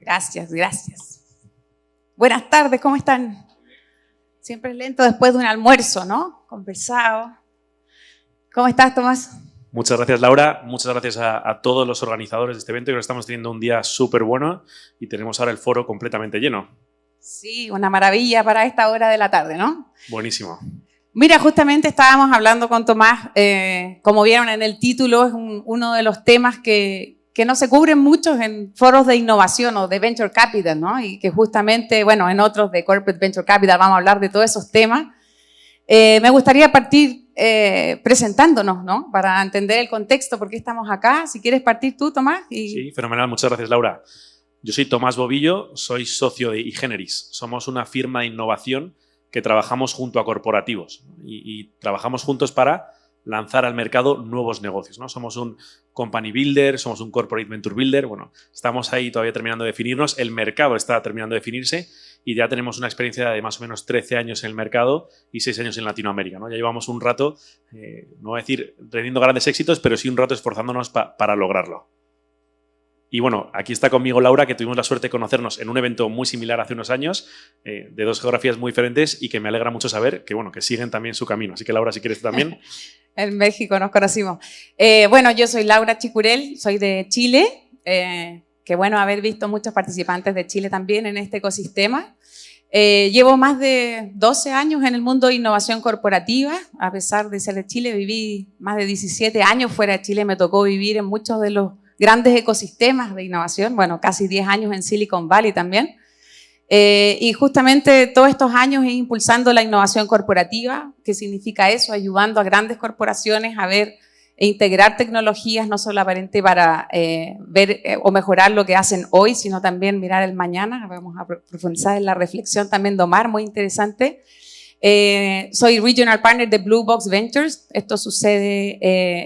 Gracias, gracias. Buenas tardes, ¿cómo están? Siempre es lento después de un almuerzo, ¿no? Conversado. ¿Cómo estás, Tomás? Muchas gracias, Laura. Muchas gracias a todos los organizadores de este evento. Creo que estamos teniendo un día súper bueno y tenemos ahora el foro completamente lleno. Sí, una maravilla para esta hora de la tarde, ¿no? Buenísimo. Mira, justamente estábamos hablando con Tomás, como vieron en el título, es uno de los temas que no se cubren muchos en foros de innovación o de Venture Capital, ¿no? Y que justamente, bueno, en otros de Corporate Venture Capital vamos a hablar de todos esos temas. Me gustaría partir presentándonos, ¿no? Para entender el contexto, por qué estamos acá. Si quieres partir tú, Tomás. Sí, fenomenal. Muchas gracias, Laura. Yo soy Tomás Bobillo, soy socio de iGeneris. Somos una firma de innovación que trabajamos junto a corporativos y trabajamos juntos para lanzar al mercado nuevos negocios, ¿no? Somos un company builder, somos un corporate venture builder. Bueno, estamos ahí todavía terminando de definirnos. El mercado está terminando de definirse y ya tenemos una experiencia de más o menos 13 años en el mercado y 6 años en Latinoamérica, ¿no? Ya llevamos un rato, no voy a decir teniendo grandes éxitos, pero sí un rato esforzándonos para lograrlo. Y bueno, aquí está conmigo Laura, que tuvimos la suerte de conocernos en un evento muy similar hace unos años, de dos geografías muy diferentes y que me alegra mucho saber que, bueno, que siguen también su camino. Así que Laura, si quieres tú también. En México nos conocimos. Bueno, yo soy Laura Chicurel, soy de Chile. Qué bueno haber visto muchos participantes de Chile también en este ecosistema. Llevo más de 12 años en el mundo de innovación corporativa. A pesar de ser de Chile, viví más de 17 años fuera de Chile. Me tocó vivir en muchos de los grandes ecosistemas de innovación. Bueno, casi 10 años en Silicon Valley también. Y justamente todos estos años impulsando la innovación corporativa. ¿Qué significa eso? Ayudando a grandes corporaciones a ver e integrar tecnologías no solamente para ver o mejorar lo que hacen hoy, sino también mirar el mañana. Vamos a profundizar en la reflexión también de Omar, muy interesante. Soy Regional Partner de Blue Box Ventures. Esto sucede,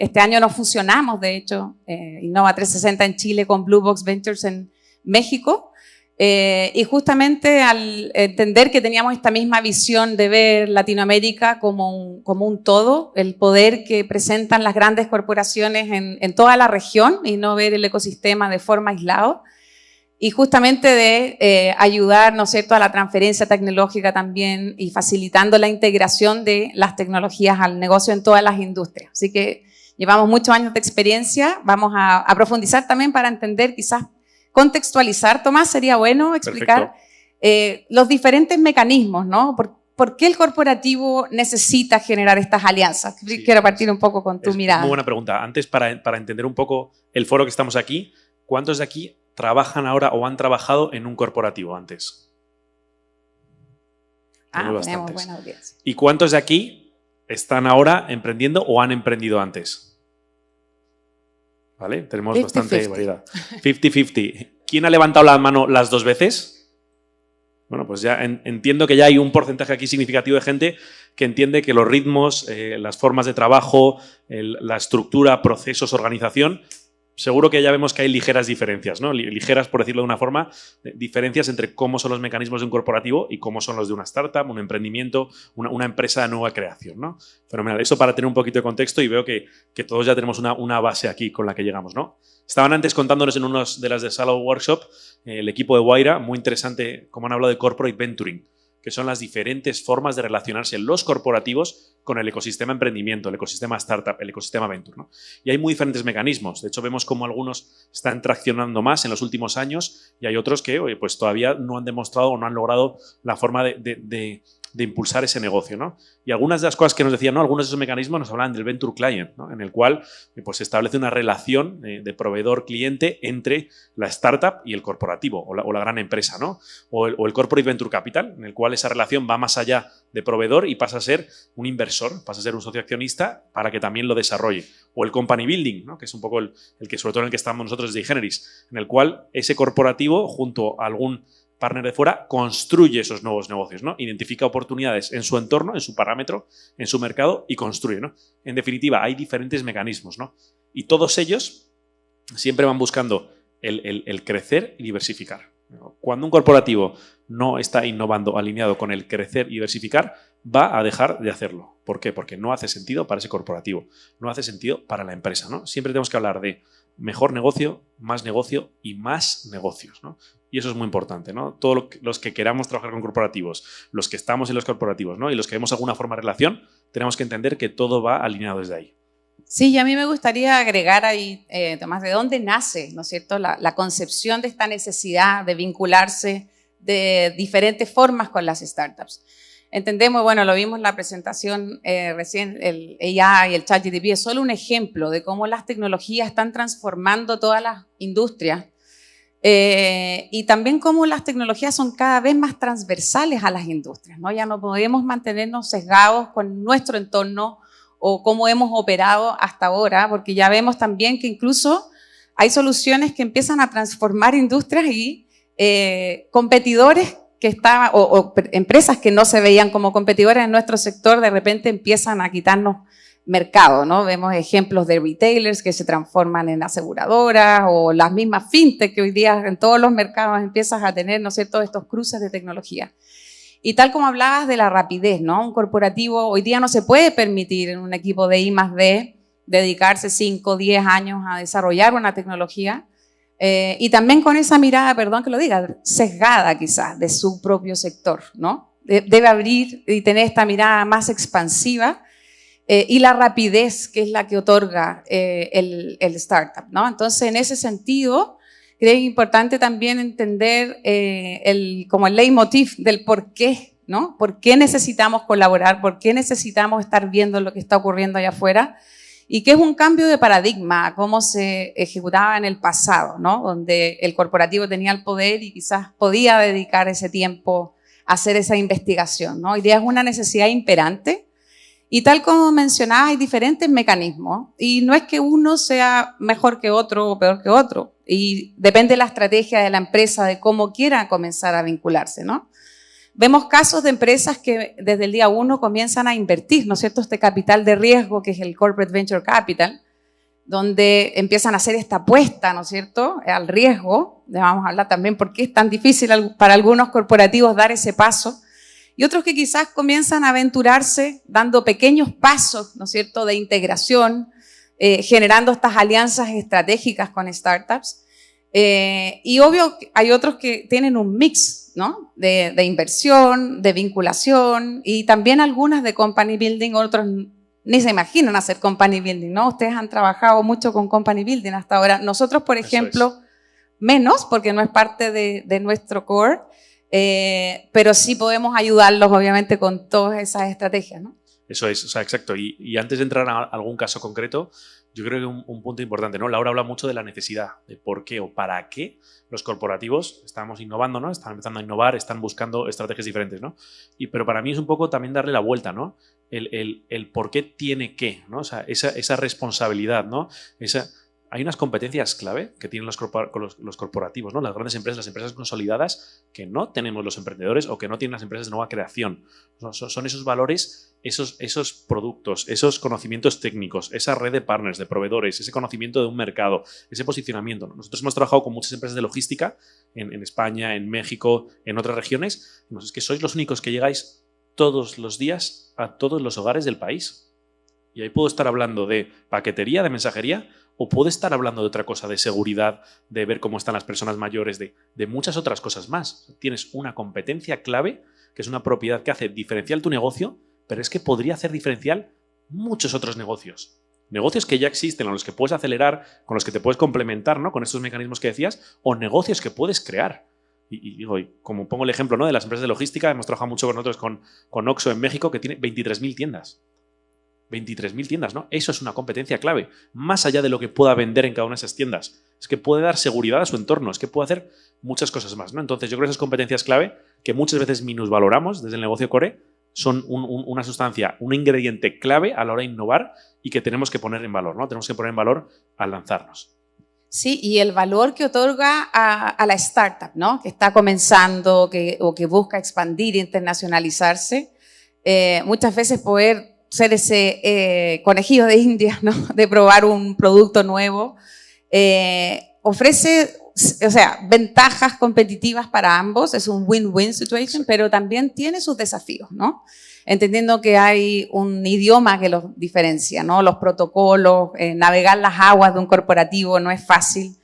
este año nos fusionamos, de hecho, Innova 360 en Chile con Blue Box Ventures en México. Y justamente al entender que teníamos esta misma visión de ver Latinoamérica como un todo, el poder que presentan las grandes corporaciones en toda la región y no ver el ecosistema de forma aislada, y justamente de ayudar, ¿no es cierto?, a la transferencia tecnológica también y facilitando la integración de las tecnologías al negocio en todas las industrias. Así que llevamos muchos años de experiencia, vamos a profundizar también para entender, quizás contextualizar, Tomás, sería bueno explicar los diferentes mecanismos, ¿no? ¿Por qué el corporativo necesita generar estas alianzas? Sí, quiero partir un poco con tu mirada. Muy buena pregunta. Antes, para entender un poco el foro que estamos aquí, ¿cuántos de aquí trabajan ahora o han trabajado en un corporativo antes? Tenemos buena audiencia. ¿Y cuántos de aquí están ahora emprendiendo o han emprendido antes? ¿Vale? Tenemos 50-50. Bastante variedad. 50-50. ¿Quién ha levantado la mano las dos veces? Bueno, pues ya entiendo que ya hay un porcentaje aquí significativo de gente que entiende que los ritmos, las formas de trabajo, la estructura, procesos, organización, seguro que ya vemos que hay ligeras diferencias, ¿no? Ligeras, por decirlo de una forma, diferencias entre cómo son los mecanismos de un corporativo y cómo son los de una startup, un emprendimiento, una empresa de nueva creación, ¿no? Fenomenal. Eso para tener un poquito de contexto y veo que todos ya tenemos una base aquí con la que llegamos, ¿no? Estaban antes contándonos en unos de las de Salo Workshop, el equipo de Wayra, muy interesante, como han hablado de corporate venturing, que son las diferentes formas de relacionarse los corporativos con el ecosistema emprendimiento, el ecosistema startup, el ecosistema venture, ¿no? Y hay muy diferentes mecanismos. De hecho, vemos cómo algunos están traccionando más en los últimos años y hay otros que, oye, pues todavía no han demostrado o no han logrado la forma de impulsar ese negocio, ¿no? Y algunas de las cosas que nos decían, ¿no? Algunos de esos mecanismos nos hablan del venture client, ¿no? En el cual pues, se establece una relación de proveedor-cliente entre la startup y el corporativo o la gran empresa, ¿no? O el corporate venture capital, en el cual esa relación va más allá de proveedor y pasa a ser un inversor, pasa a ser un socio accionista para que también lo desarrolle. O el company building, ¿no? Que es un poco el que, sobre todo en el que estamos nosotros desde iGeneris, en el cual ese corporativo, junto a algún partner de fuera, construye esos nuevos negocios, ¿no? Identifica oportunidades en su entorno, en su parámetro, en su mercado y construye, ¿no? En definitiva, hay diferentes mecanismos, ¿no? Y todos ellos siempre van buscando el crecer y diversificar. Cuando un corporativo no está innovando alineado con el crecer y diversificar, va a dejar de hacerlo. ¿Por qué? Porque no hace sentido para ese corporativo, no hace sentido para la empresa, ¿no? Siempre tenemos que hablar de mejor negocio y más negocios, ¿no? Y eso es muy importante, ¿no? Todos los que queramos trabajar con corporativos, los que estamos en los corporativos, ¿no? Y los que vemos alguna forma de relación, tenemos que entender que todo va alineado desde ahí. Sí, y a mí me gustaría agregar ahí, Tomás, de dónde nace, ¿no es cierto?, la concepción de esta necesidad de vincularse de diferentes formas con las startups. Entendemos, bueno, lo vimos en la presentación recién, el AI y el ChatGPT es solo un ejemplo de cómo las tecnologías están transformando todas las industrias y también cómo las tecnologías son cada vez más transversales a las industrias, ¿no? Ya no podemos mantenernos sesgados con nuestro entorno o cómo hemos operado hasta ahora, porque ya vemos también que incluso hay soluciones que empiezan a transformar industrias y competidores que estaban, o empresas que no se veían como competidoras en nuestro sector, de repente empiezan a quitarnos mercado, ¿no? Vemos ejemplos de retailers que se transforman en aseguradoras o las mismas fintech que hoy día en todos los mercados empiezas a tener, ¿no es cierto?, estos cruces de tecnología. Y tal como hablabas de la rapidez, ¿no? Un corporativo hoy día no se puede permitir en un equipo de I+D dedicarse 5 o 10 años a desarrollar una tecnología y también con esa mirada, perdón que lo diga, sesgada quizás de su propio sector, ¿no? Debe abrir y tener esta mirada más expansiva y la rapidez que es la que otorga el startup, ¿no? Entonces, en ese sentido, creo que es importante también entender como el leitmotiv del por qué, ¿no? ¿Por qué necesitamos colaborar? ¿Por qué necesitamos estar viendo lo que está ocurriendo allá afuera? Y que es un cambio de paradigma a cómo se ejecutaba en el pasado, ¿no? Donde el corporativo tenía el poder y quizás podía dedicar ese tiempo a hacer esa investigación, ¿no? Hoy día es una necesidad imperante y tal como mencionaba, hay diferentes mecanismos y no es que uno sea mejor que otro o peor que otro y depende de la estrategia de la empresa, de cómo quiera comenzar a vincularse, ¿no? Vemos casos de empresas que desde el día 1 comienzan a invertir, ¿no es cierto?, este capital de riesgo que es el Corporate Venture Capital, donde empiezan a hacer esta apuesta, ¿no es cierto?, al riesgo. Vamos a hablar también por qué es tan difícil para algunos corporativos dar ese paso. Y otros que quizás comienzan a aventurarse dando pequeños pasos, ¿no es cierto?, de integración, generando estas alianzas estratégicas con startups. Y obvio, hay otros que tienen un mix, ¿no?, de inversión, de vinculación y también algunas de company building, otros ni se imaginan hacer company building, ¿no? Ustedes han trabajado mucho con company building hasta ahora. Nosotros, por ejemplo, menos, porque no es parte de nuestro core, pero sí podemos ayudarlos, obviamente, con todas esas estrategias, ¿no? Eso es, o sea, exacto. Y antes de entrar a algún caso concreto, yo creo que un punto importante, ¿no? Laura habla mucho de la necesidad, de por qué o para qué los corporativos estamos innovando, ¿no? Están empezando a innovar, están buscando estrategias diferentes, ¿no? Pero para mí es un poco también darle la vuelta, ¿no? El por qué tiene que, ¿no? O sea, esa responsabilidad, ¿no? Hay unas competencias clave que tienen los corporativos, ¿no? Las grandes empresas, las empresas consolidadas que no tenemos los emprendedores o que no tienen las empresas de nueva creación. Son esos valores, esos productos, esos conocimientos técnicos, esa red de partners, de proveedores, ese conocimiento de un mercado, ese posicionamiento, ¿no? Nosotros hemos trabajado con muchas empresas de logística en España, en México, en otras regiones. Es que sois los únicos que llegáis todos los días a todos los hogares del país. Y ahí puedo estar hablando de paquetería, de mensajería, o puedo estar hablando de otra cosa, de seguridad, de ver cómo están las personas mayores, de muchas otras cosas más. Tienes una competencia clave, que es una propiedad que hace diferencial tu negocio, pero es que podría hacer diferencial muchos otros negocios. Negocios que ya existen, a los que puedes acelerar, con los que te puedes complementar, ¿no?, con estos mecanismos que decías, o negocios que puedes crear. Y como pongo el ejemplo, ¿no?, de las empresas de logística, hemos trabajado mucho con nosotros con Oxxo en México, que tiene 23.000 tiendas. 23.000 tiendas, ¿no? Eso es una competencia clave. Más allá de lo que pueda vender en cada una de esas tiendas. Es que puede dar seguridad a su entorno, es que puede hacer muchas cosas más, ¿no? Entonces yo creo que esas competencias clave, que muchas veces minusvaloramos desde el negocio core, son una sustancia, un ingrediente clave a la hora de innovar y que tenemos que poner en valor, ¿no? Tenemos que poner en valor al lanzarnos. Sí, y el valor que otorga a la startup, ¿no?, que está comenzando o que busca expandir e internacionalizarse, muchas veces poder ser ese conejillo de Indias, ¿no?, de probar un producto nuevo ofrece, o sea, ventajas competitivas para ambos, es un win-win situation, pero también tiene sus desafíos, ¿no? Entendiendo que hay un idioma que los diferencia, ¿no? Los protocolos, navegar las aguas de un corporativo no es fácil.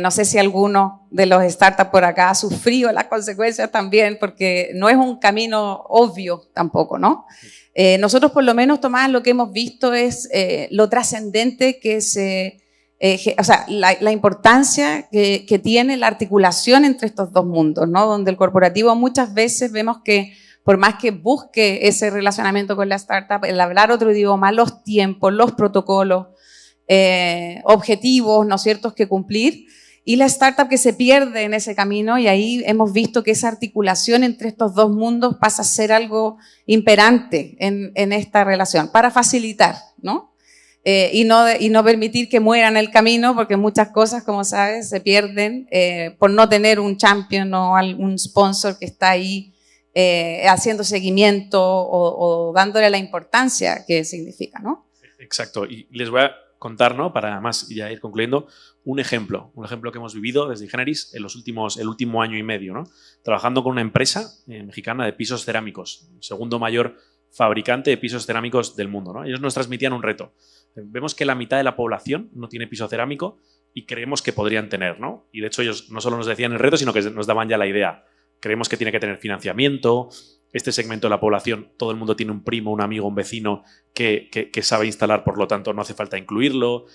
No sé si alguno de los startups por acá ha sufrido las consecuencias también, porque no es un camino obvio tampoco, ¿no? Nosotros por lo menos, Tomás, lo que hemos visto es lo trascendente que o sea, la importancia que tiene la articulación entre estos dos mundos, ¿no? Donde el corporativo muchas veces vemos que por más que busque ese relacionamiento con la startup, el hablar otro idioma, los tiempos, los protocolos, objetivos, ¿no es cierto?, que cumplir, y la startup que se pierde en ese camino, y ahí hemos visto que esa articulación entre estos dos mundos pasa a ser algo imperante en esta relación, para facilitar, ¿no? Y no permitir que muera en el camino, porque muchas cosas, como sabes, se pierden por no tener un champion o un sponsor que está ahí haciendo seguimiento o dándole la importancia que significa, ¿no? Exacto. Y les voy a contar, ¿no? Para además ya ir concluyendo, un ejemplo que hemos vivido desde Generis en el último año y medio, ¿no? Trabajando con una empresa mexicana de pisos cerámicos, el segundo mayor fabricante de pisos cerámicos del mundo, ¿no? Ellos nos transmitían un reto. Vemos que la mitad de la población no tiene piso cerámico y creemos que podrían tener, ¿no? Y de hecho ellos no solo nos decían el reto, sino que nos daban ya la idea. Creemos que tiene que tener financiamiento. Este segmento de la población, todo el mundo tiene un primo, un amigo, un vecino que sabe instalar, por lo tanto no hace falta incluirlo.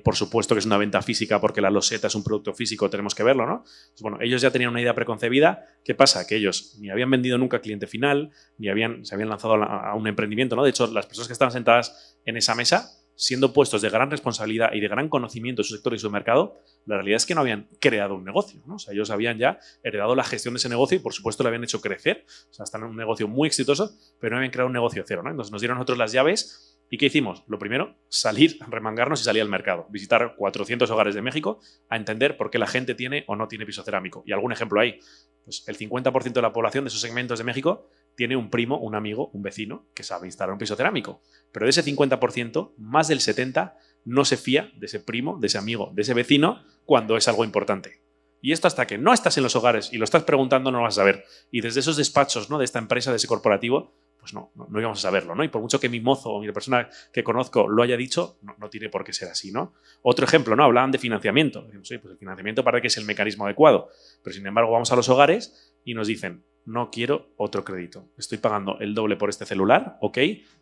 Por supuesto que es una venta física porque la loseta es un producto físico, tenemos que verlo, ¿no? Pues bueno, ellos ya tenían una idea preconcebida. ¿Qué pasa? Que ellos ni habían vendido nunca a cliente final, ni se habían lanzado a un emprendimiento, ¿no? De hecho, las personas que estaban sentadas en esa mesa, siendo puestos de gran responsabilidad y de gran conocimiento de su sector y su mercado, la realidad es que no habían creado un negocio, ¿no? O sea, ellos habían ya heredado la gestión de ese negocio y, por supuesto, lo habían hecho crecer. O sea, están en un negocio muy exitoso, pero no habían creado un negocio cero, ¿no? Entonces nos dieron nosotros las llaves. ¿Y qué hicimos? Lo primero, salir, remangarnos y salir al mercado. Visitar 400 hogares de México a entender por qué la gente tiene o no tiene piso cerámico. Y algún ejemplo hay. Pues el 50% de la población de esos segmentos de México tiene un primo, un amigo, un vecino que sabe instalar un piso cerámico. Pero de ese 50%, más del 70% no se fía de ese primo, de ese amigo, de ese vecino cuando es algo importante. Y esto hasta que no estás en los hogares y lo estás preguntando no lo vas a saber. Y desde esos despachos, ¿no?, de esta empresa, de ese corporativo, pues no íbamos a saberlo, ¿no? Y por mucho que mi mozo o mi persona que conozco lo haya dicho, no tiene por qué ser así, ¿no? Otro ejemplo, ¿no? Hablaban de financiamiento. Decimos, oye, pues el financiamiento parece que es el mecanismo adecuado. Pero sin embargo vamos a los hogares y nos dicen, no quiero otro crédito. Estoy pagando el doble por este celular, ok,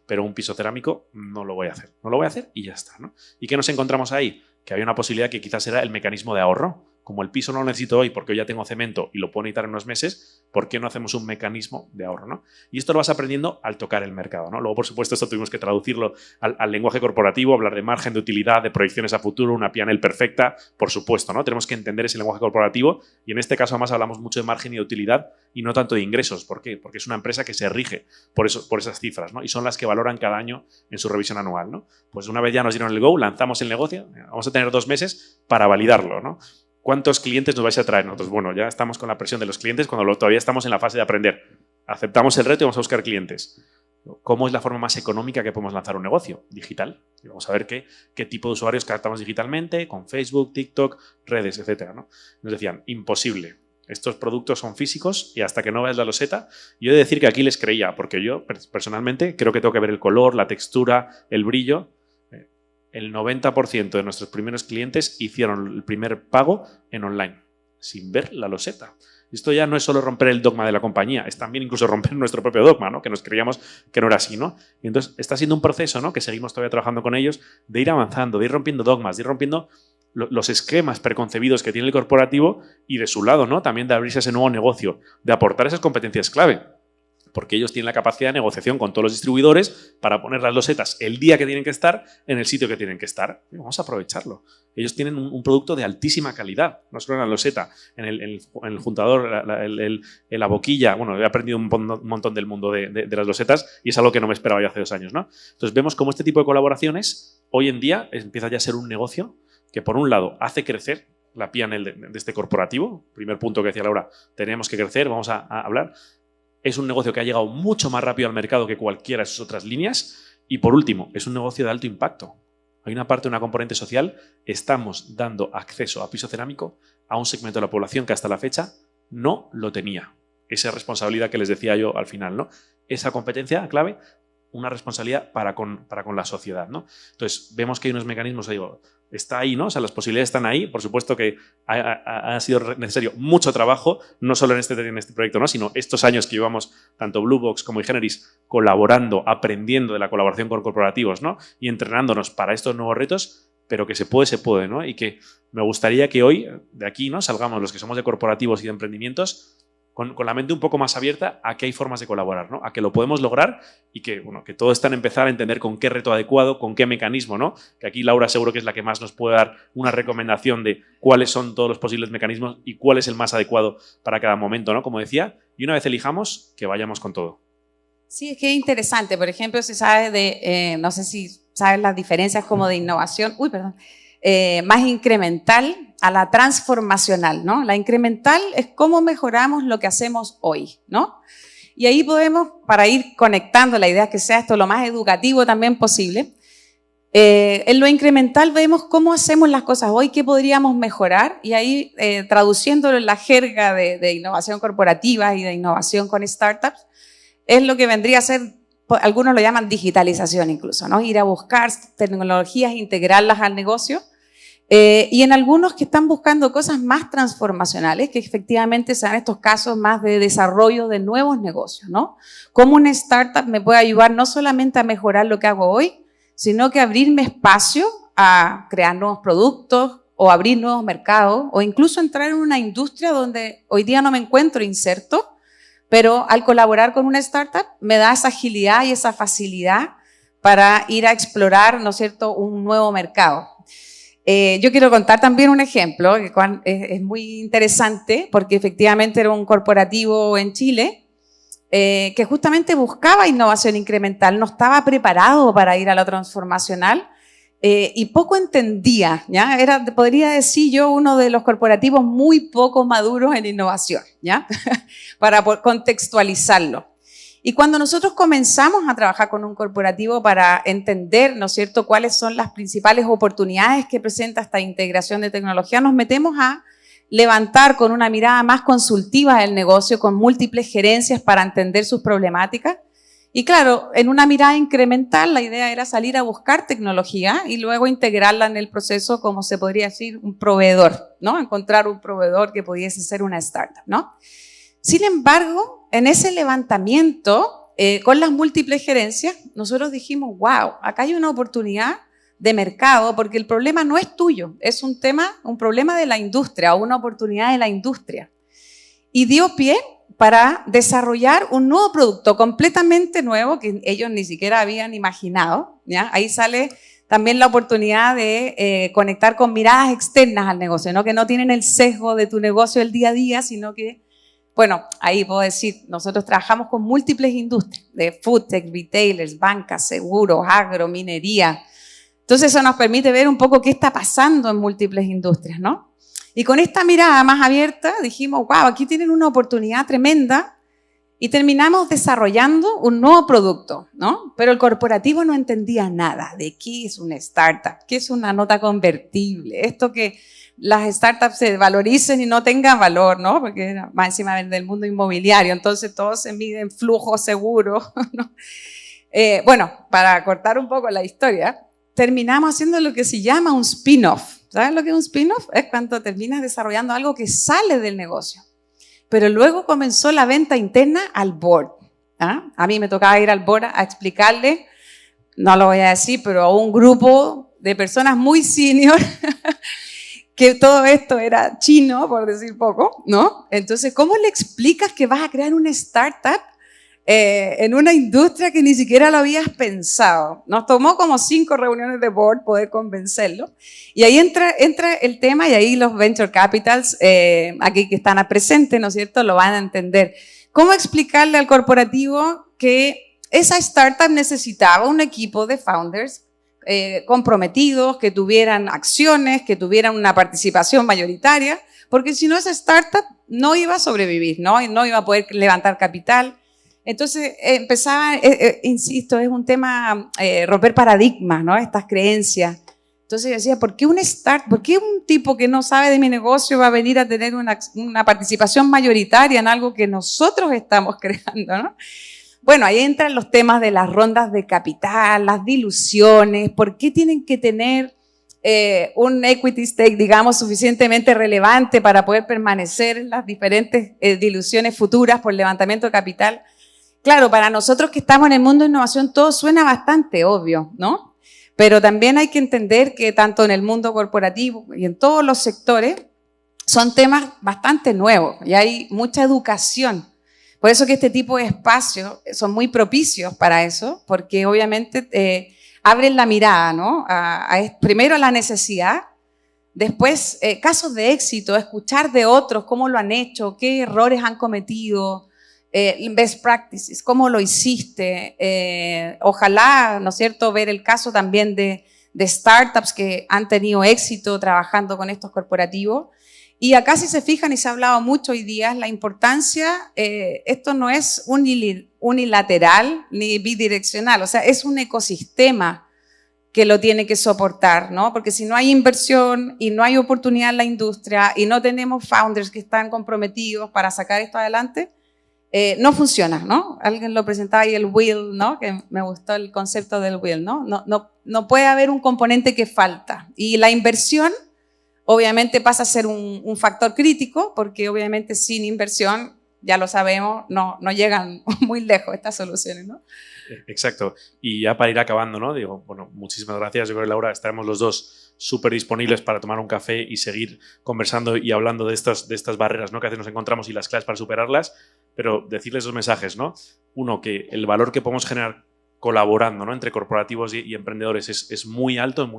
pero un piso cerámico no lo voy a hacer. No lo voy a hacer y ya está, ¿no? ¿Y qué nos encontramos ahí? Que había una posibilidad que quizás era el mecanismo de ahorro. Como el piso no lo necesito hoy porque hoy ya tengo cemento y lo puedo necesitar en unos meses, ¿por qué no hacemos un mecanismo de ahorro, ¿no? Y esto lo vas aprendiendo al tocar el mercado, ¿no? Luego, por supuesto, esto tuvimos que traducirlo al lenguaje corporativo, hablar de margen de utilidad, de proyecciones a futuro, una P&L perfecta, por supuesto, ¿no? Tenemos que entender ese lenguaje corporativo y en este caso además hablamos mucho de margen y de utilidad y no tanto de ingresos. ¿Por qué? Porque es una empresa que se rige por esas cifras, ¿no? Y son las que valoran cada año en su revisión anual, ¿no? Pues una vez ya nos dieron el go, lanzamos el negocio, vamos a tener 2 meses para validarlo, ¿no? ¿Cuántos clientes nos vais a traer? Nosotros, bueno, ya estamos con la presión de los clientes cuando todavía estamos en la fase de aprender. Aceptamos el reto y vamos a buscar clientes. ¿Cómo es la forma más económica que podemos lanzar un negocio? Digital. Y vamos a ver qué tipo de usuarios captamos digitalmente, con Facebook, TikTok, redes, etcétera, ¿no? Nos decían, imposible. Estos productos son físicos y hasta que no veas la loseta, yo he de decir que aquí les creía, porque yo personalmente creo que tengo que ver el color, la textura, el brillo. El 90% de nuestros primeros clientes hicieron el primer pago en online, sin ver la loseta. Esto ya no es solo romper el dogma de la compañía, es también incluso romper nuestro propio dogma, ¿no? Que nos creíamos que no era así, ¿no? Y entonces está siendo un proceso, ¿no?, que seguimos todavía trabajando con ellos, de ir avanzando, de ir rompiendo dogmas, de ir rompiendo los esquemas preconcebidos que tiene el corporativo y de su lado, ¿no?, también de abrirse a ese nuevo negocio, de aportar esas competencias clave. Porque ellos tienen la capacidad de negociación con todos los distribuidores para poner las losetas el día que tienen que estar en el sitio que tienen que estar. Vamos a aprovecharlo. Ellos tienen un producto de altísima calidad. No solo en la loseta, en el juntador, en la boquilla. Bueno, he aprendido un montón del mundo de las losetas y es algo que no me esperaba yo hace 2 años, ¿no? Entonces vemos cómo este tipo de colaboraciones hoy en día empieza ya a ser un negocio que, por un lado, hace crecer la P&L de este corporativo. Primer punto que decía Laura, tenemos que crecer, vamos a hablar. Es un negocio que ha llegado mucho más rápido al mercado que cualquiera de sus otras líneas. Y por último, es un negocio de alto impacto. Hay una parte, una componente social. Estamos dando acceso a piso cerámico a un segmento de la población que hasta la fecha no lo tenía. Esa responsabilidad que les decía yo al final, ¿no? Esa competencia clave, una responsabilidad para con la sociedad, ¿no? Entonces, vemos que hay unos mecanismos, digo, está ahí, ¿no? O sea, las posibilidades están ahí. Por supuesto que ha sido necesario mucho trabajo, no solo en este proyecto, ¿no? Sino estos años que llevamos, tanto Blue Box como iGeneris, colaborando, aprendiendo de la colaboración con corporativos, ¿no? Y entrenándonos para estos nuevos retos, pero que se puede, ¿no? Y que me gustaría que hoy, de aquí, ¿no? Salgamos los que somos de corporativos y de emprendimientos con la mente un poco más abierta a que hay formas de colaborar, ¿no? A que lo podemos lograr y que, bueno, que todo está en empezar a entender con qué reto adecuado, con qué mecanismo, ¿no? Que aquí Laura seguro que es la que más nos puede dar una recomendación de cuáles son todos los posibles mecanismos y cuál es el más adecuado para cada momento, ¿no? Como decía, y una vez elijamos, que vayamos con todo. Sí, es que es interesante. Por ejemplo, se sabe de, no sé si sabes las diferencias como de innovación, más incremental a la transformacional, ¿no? La incremental es cómo mejoramos lo que hacemos hoy, ¿no? Y ahí podemos, para ir conectando, la idea es que sea esto lo más educativo también posible, en lo incremental vemos cómo hacemos las cosas hoy, qué podríamos mejorar, y ahí traduciéndolo en la jerga de innovación corporativa y de innovación con startups, es lo que vendría a ser, algunos lo llaman digitalización incluso, ¿no? Ir a buscar tecnologías, integrarlas al negocio. Y en algunos que están buscando cosas más transformacionales, que efectivamente sean estos casos más de desarrollo de nuevos negocios, ¿no? Cómo una startup me puede ayudar no solamente a mejorar lo que hago hoy, sino que abrirme espacio a crear nuevos productos o abrir nuevos mercados o incluso entrar en una industria donde hoy día no me encuentro inserto, pero al colaborar con una startup me da esa agilidad y esa facilidad para ir a explorar, ¿no es cierto?, un nuevo mercado. Yo quiero contar también un ejemplo que es muy interesante porque efectivamente era un corporativo en Chile que justamente buscaba innovación incremental, no estaba preparado para ir a lo transformacional y poco entendía, ¿ya? Podría decir yo, uno de los corporativos muy poco maduros en innovación, ¿ya? Para contextualizarlo. Y cuando nosotros comenzamos a trabajar con un corporativo para entender, ¿no es cierto?, cuáles son las principales oportunidades que presenta esta integración de tecnología, nos metemos a levantar con una mirada más consultiva el negocio, con múltiples gerencias para entender sus problemáticas. Y claro, en una mirada incremental, la idea era salir a buscar tecnología y luego integrarla en el proceso, como se podría decir, un proveedor, ¿no? Encontrar un proveedor que pudiese ser una startup, ¿no? Sin embargo, en ese levantamiento, con las múltiples gerencias, nosotros dijimos, wow, acá hay una oportunidad de mercado, porque el problema no es tuyo, es un problema de la industria o una oportunidad de la industria. Y dio pie para desarrollar un nuevo producto completamente nuevo que ellos ni siquiera habían imaginado, ¿ya? Ahí sale también la oportunidad de conectar con miradas externas al negocio, ¿no? Que no tienen el sesgo de tu negocio el día a día, sino que, bueno, ahí puedo decir, nosotros trabajamos con múltiples industrias, de food tech, retailers, bancas, seguros, agro, minería. Entonces eso nos permite ver un poco qué está pasando en múltiples industrias, ¿no? Y con esta mirada más abierta dijimos, wow, aquí tienen una oportunidad tremenda y terminamos desarrollando un nuevo producto, ¿no? Pero el corporativo no entendía nada de qué es una startup, qué es una nota convertible, esto que las startups se valoricen y no tengan valor, ¿no? Porque más encima del mundo inmobiliario, entonces todo se mide en flujo seguro, ¿no? Bueno, para cortar un poco la historia, terminamos haciendo lo que se llama un spin-off. ¿Sabes lo que es un spin-off? Es cuando terminas desarrollando algo que sale del negocio. Pero luego comenzó la venta interna al board. ¿Ah? A mí me tocaba ir al board a explicarle, no lo voy a decir, pero a un grupo de personas muy senior, que todo esto era chino, por decir poco, ¿no? Entonces, ¿cómo le explicas que vas a crear una startup en una industria que ni siquiera lo habías pensado? Nos tomó como 5 reuniones de board poder convencerlo. Y ahí entra el tema y ahí los venture capitals, aquí que están presentes, ¿no es cierto?, lo van a entender. ¿Cómo explicarle al corporativo que esa startup necesitaba un equipo de founders comprometidos, que tuvieran acciones, que tuvieran una participación mayoritaria? Porque si no, esa startup no iba a sobrevivir, no iba a poder levantar capital. Entonces empezaba, insisto, es un tema romper paradigmas, ¿no? Estas creencias Entonces yo decía, ¿por qué por qué un tipo que no sabe de mi negocio va a venir a tener una participación mayoritaria en algo que nosotros estamos creando, ¿no? Bueno, ahí entran los temas de las rondas de capital, las diluciones, ¿por qué tienen que tener un equity stake, digamos, suficientemente relevante para poder permanecer en las diferentes diluciones futuras por levantamiento de capital? Claro, para nosotros que estamos en el mundo de innovación todo suena bastante obvio, ¿no? Pero también hay que entender que tanto en el mundo corporativo y en todos los sectores son temas bastante nuevos y hay mucha educación. Por eso que este tipo de espacios son muy propicios para eso, porque obviamente abren la mirada, ¿no? Primero a la necesidad, después casos de éxito, escuchar de otros cómo lo han hecho, qué errores han cometido, best practices, cómo lo hiciste. Ojalá, ¿no es cierto?, ver el caso también de startups que han tenido éxito trabajando con estos corporativos. Y acá, si se fijan, y se ha hablado mucho hoy día, la importancia, esto no es unilateral ni bidireccional, o sea, es un ecosistema que lo tiene que soportar, ¿no? Porque si no hay inversión y no hay oportunidad en la industria y no tenemos founders que están comprometidos para sacar esto adelante, no funciona, ¿no? Alguien lo presentaba ahí, el will, ¿no? Que me gustó el concepto del will, ¿no? No puede haber un componente que falta. Y la inversión, obviamente, pasa a ser un factor crítico, porque obviamente sin inversión, ya lo sabemos, no llegan muy lejos estas soluciones, ¿no? Exacto. Y ya para ir acabando, ¿no? Digo, bueno, muchísimas gracias. Yo creo que, Laura, estaremos los dos súper disponibles para tomar un café y seguir conversando y hablando de estas barreras, ¿no?, que a veces nos encontramos y las claves para superarlas, pero decirles dos mensajes, ¿no? Uno, que el valor que podemos generar colaborando, ¿no?, entre corporativos y emprendedores es muy alto,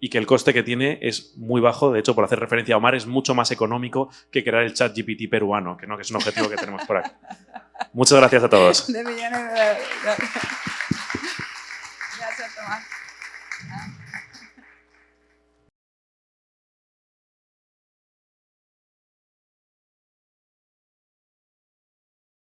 y que el coste que tiene es muy bajo. De hecho, por hacer referencia a Omar, es mucho más económico que crear el ChatGPT peruano, que es un objetivo que tenemos por aquí. Muchas gracias a todos. De millones de... Gracias, Tomás.